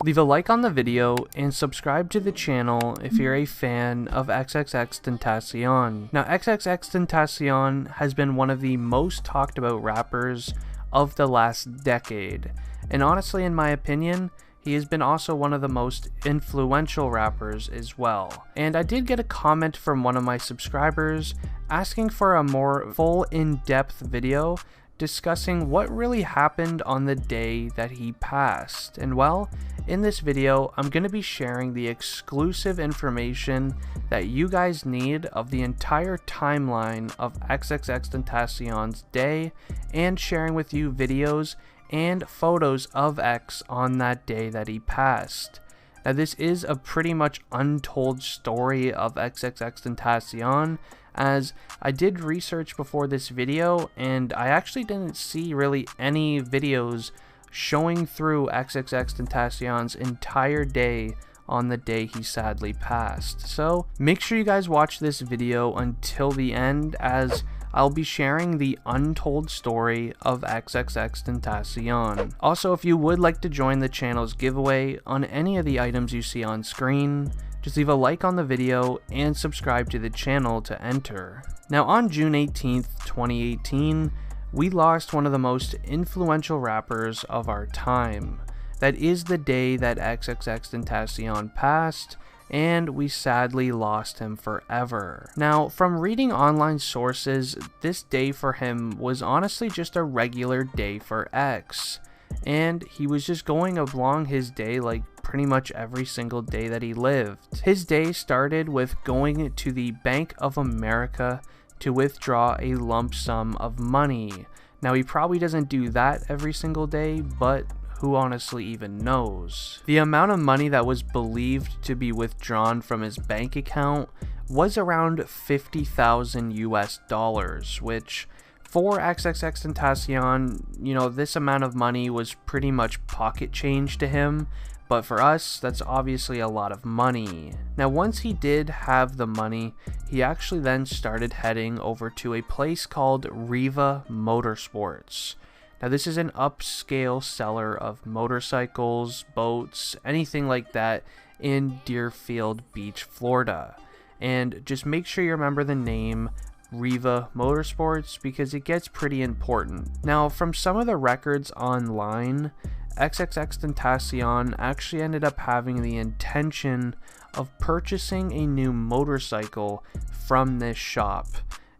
Leave a like on the video and subscribe to the channel if you're a fan of XXXTentacion. Now, XXXTentacion has been one of the most talked about rappers of the last decade, and honestly, in my opinion, he has been also one of the most influential rappers as well. And I did get a comment from one of my subscribers asking for a more full in-depth video discussing what really happened on the day that he passed. And well, in this video, I'm going to be sharing the exclusive information that you guys need of the entire timeline of XXXTentacion's day, and sharing with you videos and photos of X on that day that he passed. Now, this is a pretty much untold story of XXXTentacion, as I did research before this video and I actually didn't see really any videos showing through XXXTentacion's entire day on the day he sadly passed. So make sure you guys watch this video until the end, as I'll be sharing the untold story of XXXTentacion. Also, if you would like to join the channel's giveaway on any of the items you see on screen, just leave a like on the video and subscribe to the channel to enter. Now, on June 18th, 2018, we lost one of the most influential rappers of our time. That is the day that XXXTentacion passed, and we sadly lost him forever. Now, from reading online sources, this day for him was honestly just a regular day for X, and he was just going along his day like pretty much every single day that he lived. His day started with going to the Bank of America to withdraw a lump sum of money. Now, he probably doesn't do that every single day, but who honestly even knows? The amount of money that was believed to be withdrawn from his bank account was around 50,000 US dollars, which for XXXTentacion, you know, this amount of money was pretty much pocket change to him, but for us, that's obviously a lot of money. Now, once he did have the money, he actually then started heading over to a place called Riva Motorsports. Now, this is an upscale seller of motorcycles, boats, anything like that in Deerfield Beach, Florida. And just make sure you remember the name Riva Motorsports, because it gets pretty important. Now, from some of the records online, XXXTentacion actually ended up having the intention of purchasing a new motorcycle from this shop.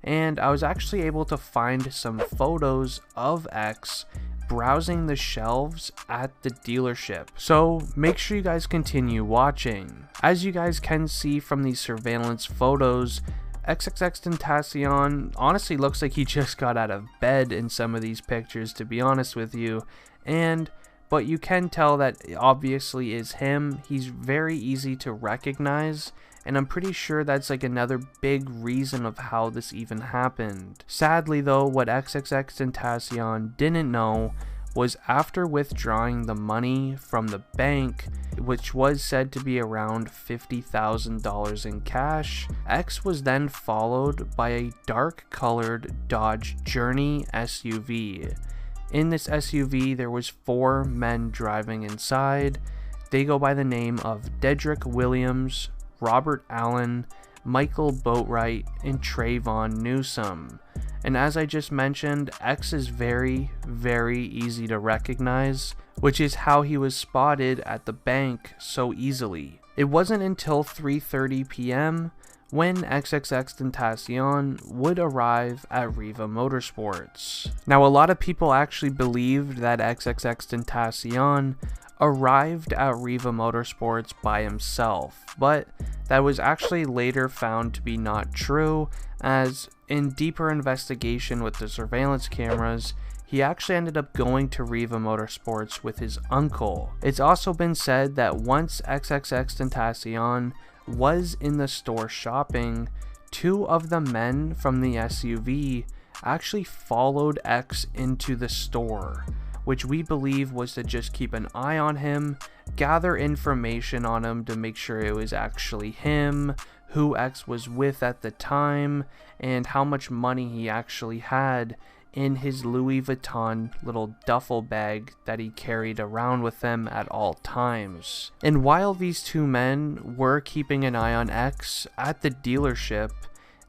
And I was actually able to find some photos of X browsing the shelves at the dealership. So make sure you guys continue watching. As you guys can see from these surveillance photos, XXXTentacion honestly looks like he just got out of bed in some of these pictures, to be honest with you. But you can tell that it obviously is him. He's very easy to recognize, and I'm pretty sure that's like another big reason of how this even happened. Sadly though, what XXXTentacion didn't know was after withdrawing the money from the bank, which was said to be around $50,000 in cash, X was then followed by a dark colored Dodge Journey SUV. In this SUV, there was 4 men driving inside. They go by the name of Dedrick Williams, Robert Allen, Michael Boatwright, and Trayvon Newsom. And as I just mentioned, X is very, very easy to recognize, which is how he was spotted at the bank so easily. It wasn't until 3:30 p.m. when XXXTentacion would arrive at Riva Motorsports. Now, a lot of people actually believed that XXXTentacion arrived at Riva Motorsports by himself, but that was actually later found to be not true, as in deeper investigation with the surveillance cameras, he actually ended up going to Riva Motorsports with his uncle. It's also been said that once XXXTentacion was in the store shopping, 2 of the men from the SUV actually followed X into the store, which we believe was to just keep an eye on him, gather information on him to make sure it was actually him, who X was with at the time, and how much money he actually had in his Louis Vuitton little duffel bag that he carried around with him at all times. And while these two men were keeping an eye on X at the dealership,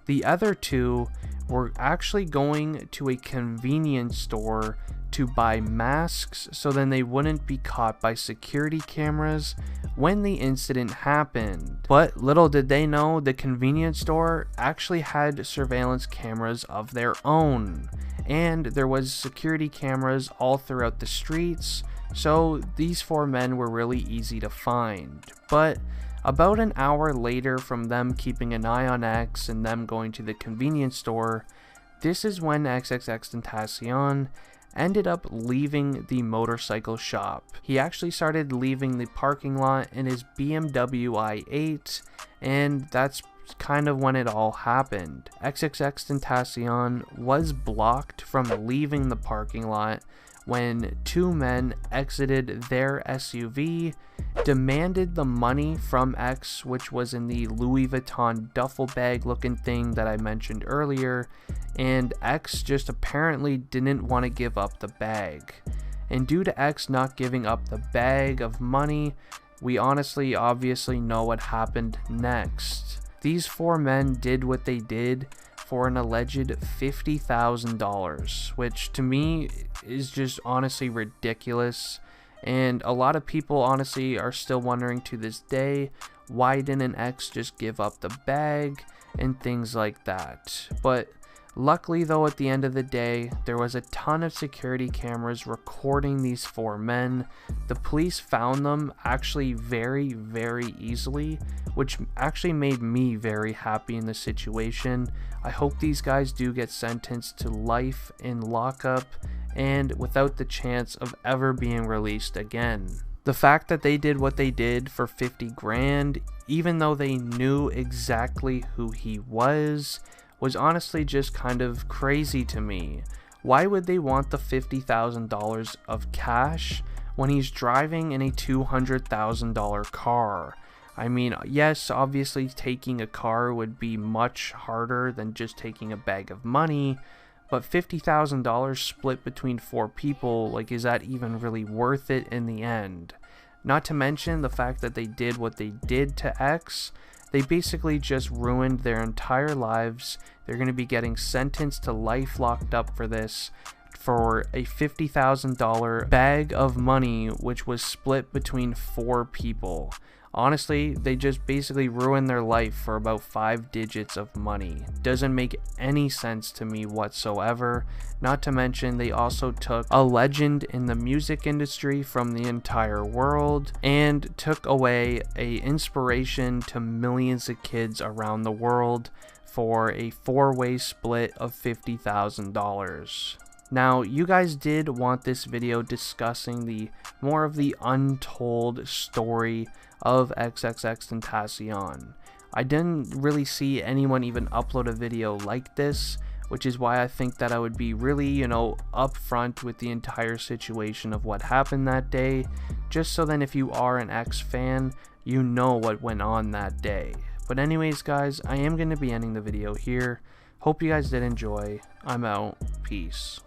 the other two were actually going to a convenience store to buy masks so then they wouldn't be caught by security cameras when the incident happened. But little did they know, the convenience store actually had surveillance cameras of their own, and there was security cameras all throughout the streets, so these four men were really easy to find. But about an hour later from them keeping an eye on X and them going to the convenience store, this is when XXXTentacion ended up leaving the motorcycle shop. He actually started leaving the parking lot in his BMW i8, and that's kind of when it all happened. XXXTentacion was blocked from leaving the parking lot when two men exited their SUV, demanded the money from X, which was in the Louis Vuitton duffel bag looking thing that I mentioned earlier, and X just apparently didn't want to give up the bag. And due to X not giving up the bag of money, we obviously know what happened next. These four men did what they did for an alleged $50,000, which to me is just honestly ridiculous. And a lot of people honestly are still wondering to this day, why didn't X just give up the bag and things like that. But luckily though, at the end of the day, there was a ton of security cameras recording these four men. The police found them actually very, very easily, which actually made me very happy in the situation. I hope these guys do get sentenced to life in lockup and without the chance of ever being released again. The fact that they did what they did for 50 grand, even though they knew exactly who he was honestly just kind of crazy to me. Why would they want the $50,000 of cash when he's driving in a $200,000 car? I mean, yes, obviously taking a car would be much harder than just taking a bag of money, but $50,000 split between four people, like, is that even really worth it in the end? Not to mention the fact that they did what they did to X. They basically just ruined their entire lives. They're going to be getting sentenced to life locked up for this, for a $50,000 bag of money which was split between four people. Honestly, they just basically ruined their life for about 5 digits of money. Doesn't make any sense to me whatsoever. Not to mention, they also took a legend in the music industry from the entire world and took away an inspiration to millions of kids around the world for a 4-way split of $50,000. Now, you guys did want this video discussing the more of the untold story of XXXTentacion. I didn't really see anyone even upload a video like this, which is why I think that I would be really, upfront with the entire situation of what happened that day, just so then if you are an X fan, you know what went on that day. But anyways guys, I am going to be ending the video here. Hope you guys did enjoy. I'm out. Peace.